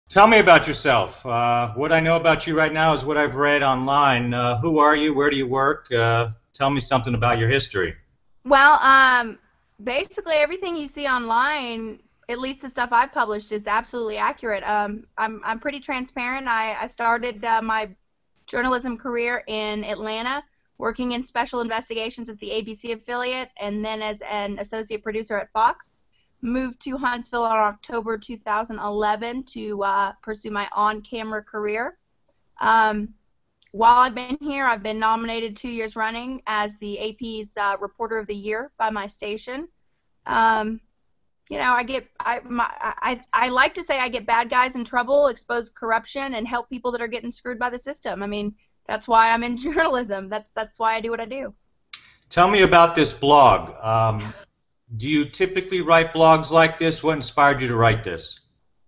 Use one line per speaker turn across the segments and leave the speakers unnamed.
Tell me about yourself. What I know about you right now is what I've read online. Who are you? Where do you work? Tell me something about your history.
Well, basically everything you see online, at least the stuff I've published, is absolutely accurate. I'm pretty transparent. I started my journalism career in Atlanta, working in special investigations at the ABC affiliate, and then as an associate producer at Fox. Moved to Huntsville in October 2011 to pursue my on-camera career. Um, while I've been here, I've been nominated 2 years running as the AP's Reporter of the Year by my station. Um, I like to say I get bad guys in trouble, expose corruption, and help people that are getting screwed by the system. I mean, that's why I'm in journalism. That's why I do what I do.
Tell me about this blog. Do you typically write blogs like this? What inspired you to write this?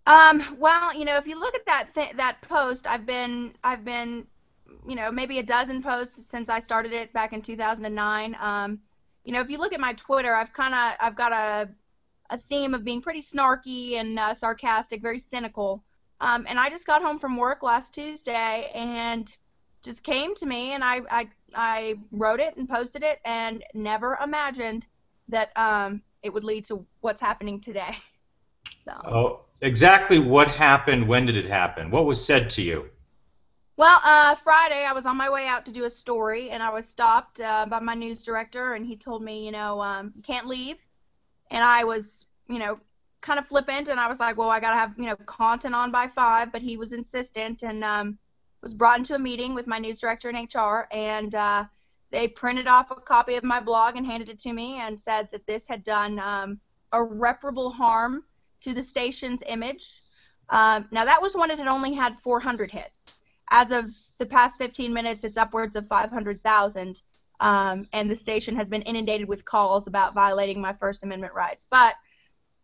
Well, if you look at that post, I've been, maybe a dozen posts since I started it back in 2009. If you look at my Twitter, I've got a theme of being pretty snarky and sarcastic, very cynical. And I just got home from work last Tuesday and just came to me, and I wrote it and posted it, and never imagined that it would lead to what's happening today. So.
Oh, exactly what happened? When did it happen? What was said to you?
Well, Friday I was on my way out to do a story, and I was stopped by my news director, and he told me, you can't leave. And I was, kind of flippant, and I was like, well, I got to have, content on by 5, but he was insistent, and was brought into a meeting with my news director and HR, and they printed off a copy of my blog and handed it to me and said that this had done irreparable harm to the station's image. Now, that was when it had only had 400 hits. As of the past 15 minutes, it's upwards of 500,000, and the station has been inundated with calls about violating my First Amendment rights. But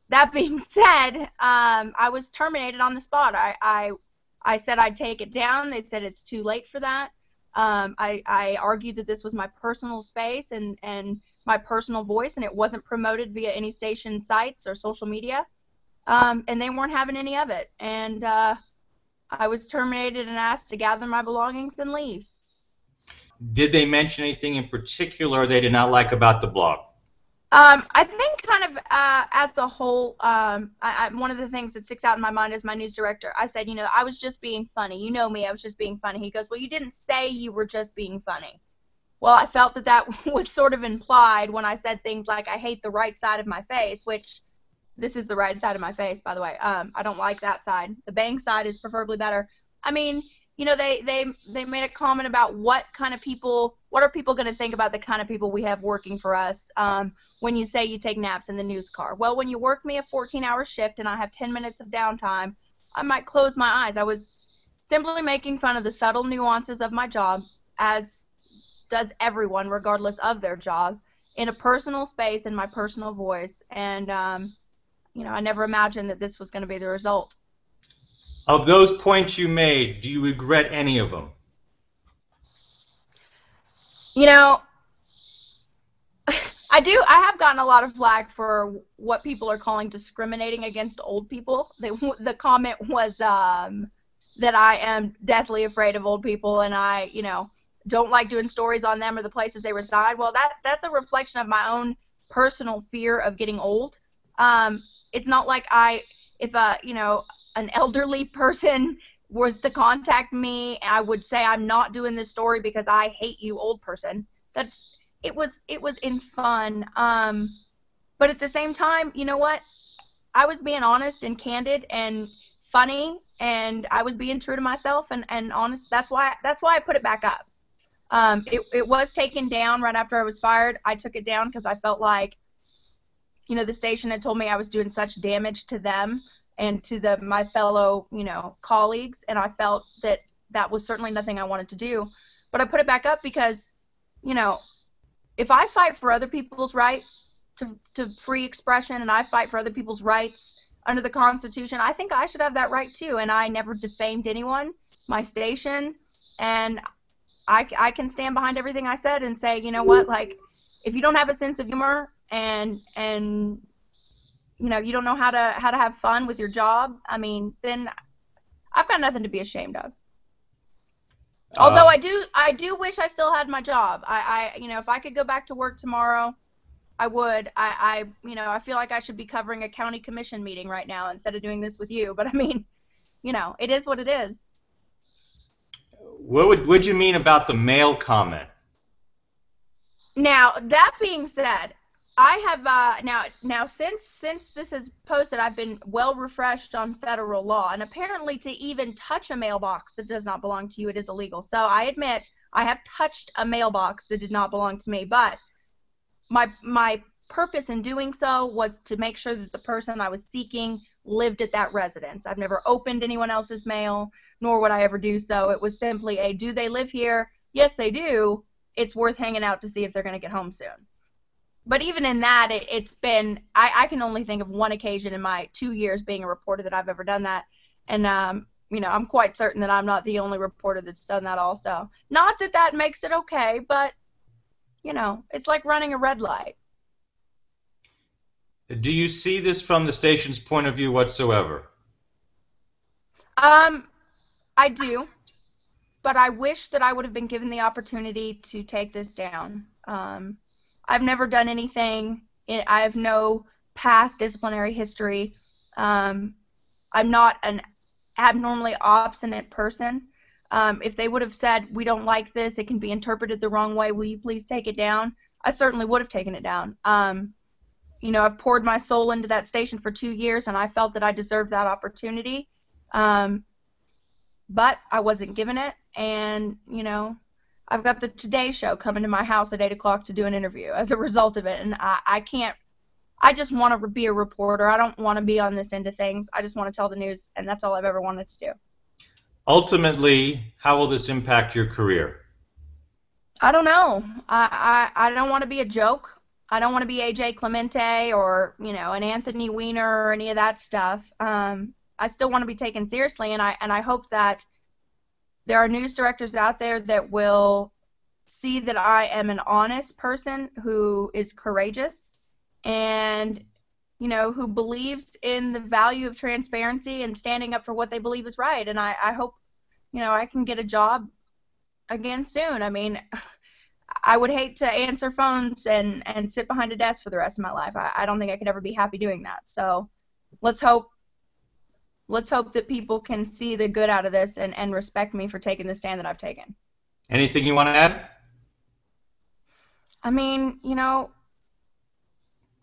that being said, I was terminated on the spot. I said I'd take it down. They said it's too late for that. I argued that this was my personal space and my personal voice, and it wasn't promoted via any station sites or social media. And they weren't having any of it. And I was terminated and asked to gather my belongings and leave.
Did they mention anything in particular they did not like about the blog?
I think kind of as a whole, one of the things that sticks out in my mind is my news director. I said, I was just being funny. You know me, I was just being funny. He goes, well, you didn't say you were just being funny. Well, I felt that was sort of implied when I said things like, I hate the right side of my face, which this is the right side of my face, by the way. I don't like that side. The bang side is preferably better. I mean, they made a comment about what are people going to think about the kind of people we have working for us when you say you take naps in the news car. Well, when you work me a 14-hour shift and I have 10 minutes of downtime, I might close my eyes. I was simply making fun of the subtle nuances of my job, as does everyone, regardless of their job, in a personal space, in my personal voice. And, I never imagined that this was going to be the result.
Of those points you made, do you regret any of them?
I do. I have gotten a lot of flack for what people are calling discriminating against old people. The comment was that I am deathly afraid of old people, and I, don't like doing stories on them or the places they reside. Well, that's a reflection of my own personal fear of getting old. It's not like if an elderly person was to contact me, I would say I'm not doing this story because I hate you, old person. It was in fun. But at the same time, you know what? I was being honest and candid and funny, and I was being true to myself and honest. That's why I put it back up. It was taken down right after I was fired. I took it down because I felt like, the station had told me I was doing such damage to them and to my fellow, colleagues, and I felt that was certainly nothing I wanted to do. But I put it back up because, if I fight for other people's right to free expression, and I fight for other people's rights under the Constitution, I think I should have that right too. And I never defamed anyone, my station, and I can stand behind everything I said and say, you know what, like, if you don't have a sense of humor and you don't know how to have fun with your job, I mean, then I've got nothing to be ashamed of. Although I do wish I still had my job. If I could go back to work tomorrow, I would. I feel like I should be covering a county commission meeting right now instead of doing this with you. But I mean, it is what it is.
What would you mean about the mail comment?
Now, that being said, I have now since this is posted, I've been well refreshed on federal law, and apparently to even touch a mailbox that does not belong to you, it is illegal. So I admit I have touched a mailbox that did not belong to me, but my purpose in doing so was to make sure that the person I was seeking lived at that residence. I've never opened anyone else's mail, nor would I ever do so. It was simply a, do they live here? Yes, they do. It's worth hanging out to see if they're going to get home soon. But even in that, it's been, I can only think of one occasion in my 2 years being a reporter that I've ever done that. And, I'm quite certain that I'm not the only reporter that's done that also. Not that that makes it okay, but, it's like running a red light.
Do you see this from the station's point of view whatsoever?
I do, but I wish that I would have been given the opportunity to take this down. I've never done anything. I have no past disciplinary history. I'm not an abnormally obstinate person. If they would have said, we don't like this, it can be interpreted the wrong way, will you please take it down? I certainly would have taken it down. I've poured my soul into that station for 2 years, and I felt that I deserved that opportunity. But I wasn't given it, and, I've got the Today Show coming to my house at 8 o'clock to do an interview as a result of it, and I can't, I just want to be a reporter. I don't want to be on this end of things. I just want to tell the news, and that's all I've ever wanted to do.
Ultimately, how will this impact your career?
I don't know. I don't want to be a joke. I don't want to be A.J. Clemente or, an Anthony Weiner or any of that stuff. I still want to be taken seriously, and I hope that there are news directors out there that will see that I am an honest person who is courageous and, who believes in the value of transparency and standing up for what they believe is right. And I hope, I can get a job again soon. I mean, I would hate to answer phones and sit behind a desk for the rest of my life. I don't think I could ever be happy doing that. So let's hope that people can see the good out of this and respect me for taking the stand that I've taken.
Anything you want to add?
I mean,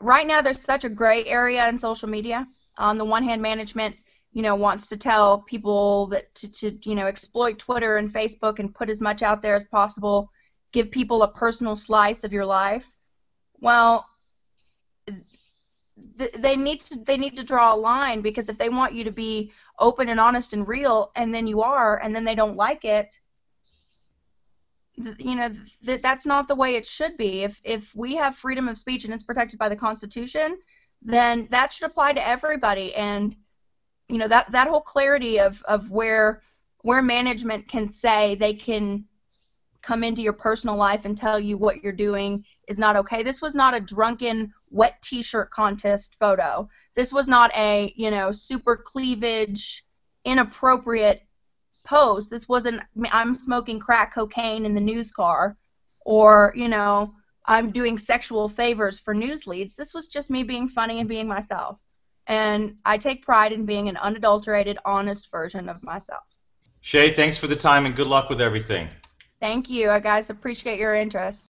right now there's such a gray area in social media. On the one hand, management, wants to tell people that to exploit Twitter and Facebook and put as much out there as possible, give people a personal slice of your life. Well, they need to draw a line, because if they want you to be open and honest and real, and then you are, and then they don't like it, that's not the way it should be. If we have freedom of speech and it's protected by the Constitution, then that should apply to everybody. And that whole clarity of where management can say they can come into your personal life and tell you what you're doing is not okay. This was not a drunken wet t-shirt contest photo. This was not a, super cleavage, inappropriate pose. This wasn't, I'm smoking crack cocaine in the news car, or, I'm doing sexual favors for news leads. This was just me being funny and being myself. And I take pride in being an unadulterated, honest version of myself.
Shea, thanks for the time and good luck with everything.
Thank you. I guys appreciate your interest.